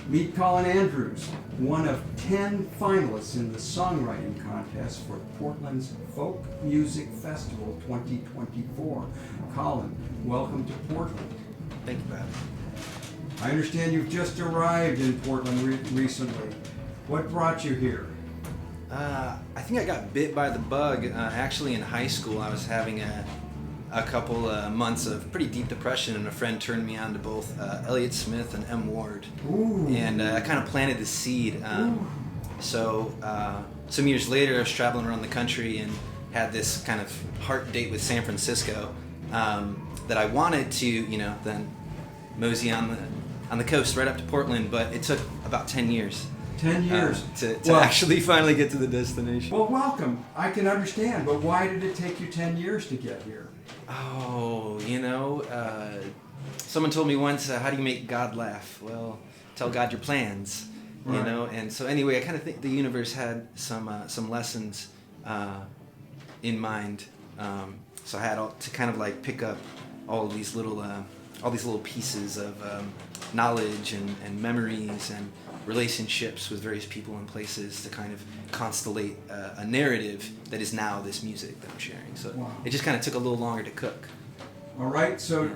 Meet Colin Andrews, one of 10 finalists in the songwriting contest for Portland's Folk Music Festival 2024. Colin, welcome to Portland. Thank you, Pat. I understand you've just arrived in Portland recently. What brought you here? I think I got bit by the bug. Actually, in high school, I was having a couple months of pretty deep depression, and a friend turned me on to both Elliott Smith and M. Ward. Ooh. And I kind of planted the seed. So some years later, I was traveling around the country and had this kind of heart date with San Francisco that I wanted to, then mosey on the coast right up to Portland, but it took about 10 years. 10 years. To actually finally get to the destination. Well, welcome. I can understand, but why did it take you 10 years to get here? Oh, someone told me once, how do you make God laugh? Well, tell God your plans, Right. And so anyway, I kind of think the universe had some lessons in mind. So I had to kind of like pick up all these little pieces of knowledge and memories and relationships with various people and places to kind of constellate a narrative that is now this music that I'm sharing. So Wow. It just kind of took a little longer to cook. All right, so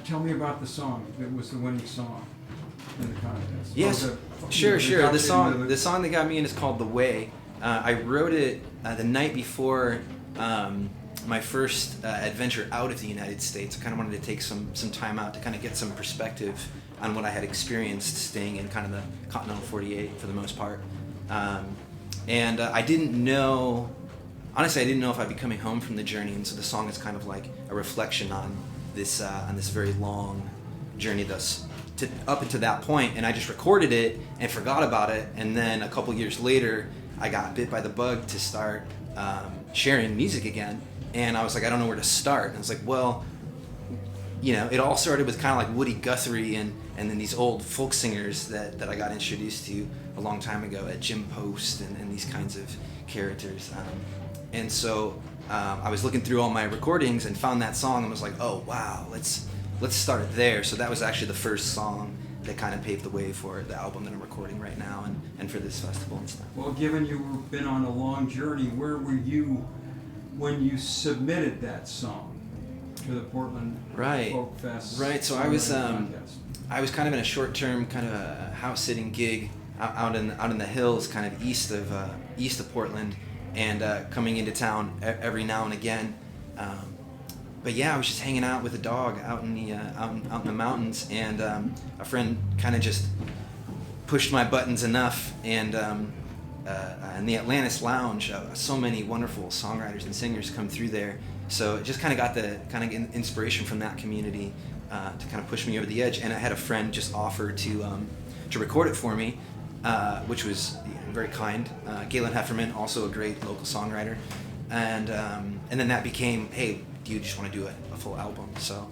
tell me about the song. It was the winning song in the contest. Yes, sure. The song that got me in is called "The Way." I wrote it the night before my first adventure out of the United States. I kind of wanted to take some time out to kind of get some perspective on what I had experienced staying in kind of the continental 48 for the most part. And I didn't know, honestly, I didn't know if I'd be coming home from the journey, and so the song is kind of like a reflection on this very long journey up until that point. And I just recorded it and forgot about it, and then a couple years later, I got bit by the bug to start sharing music again, and I was like, I don't know where to start. And I was like, well, it all started with kind of like Woody Guthrie and then these old folk singers that I got introduced to a long time ago at Jim Post and these kinds of characters. And so I was looking through all my recordings and found that song and was like, oh wow, let's start there. So that was actually the first song that kind of paved the way for the album that I'm recording right now and for this festival and stuff. Well, given you've been on a long journey, where were you when you submitted that song to the Portland Folk Fest? Right. So I was kind of in a short-term kind of a house-sitting gig out in the hills, kind of east of Portland, and coming into town every now and again. But yeah, I was just hanging out with a dog out in the mountains, and a friend kind of just pushed my buttons enough, and in the Atlantis Lounge, so many wonderful songwriters and singers come through there. So it just kind of got the kind of inspiration from that community to kind of push me over the edge. And I had a friend just offer to record it for me, which was very kind. Galen Hefferman, also a great local songwriter, and then that became, hey, do you just want to do a full album? So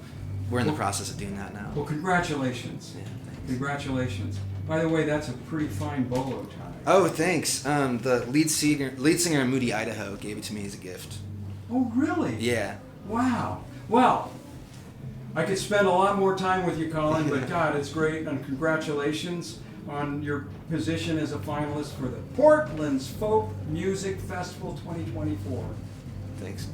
we're in the process of doing that now. Well, congratulations. Yeah, thanks. Congratulations. By the way, that's a pretty fine bolo tie. Oh, thanks. The lead singer of Moody, Idaho, gave it to me as a gift. Oh, really? Yeah. Wow. Well, I could spend a lot more time with you, Colin, but God, it's great, and congratulations on your position as a finalist for the Portland's Folk Music Festival 2024. Thanks.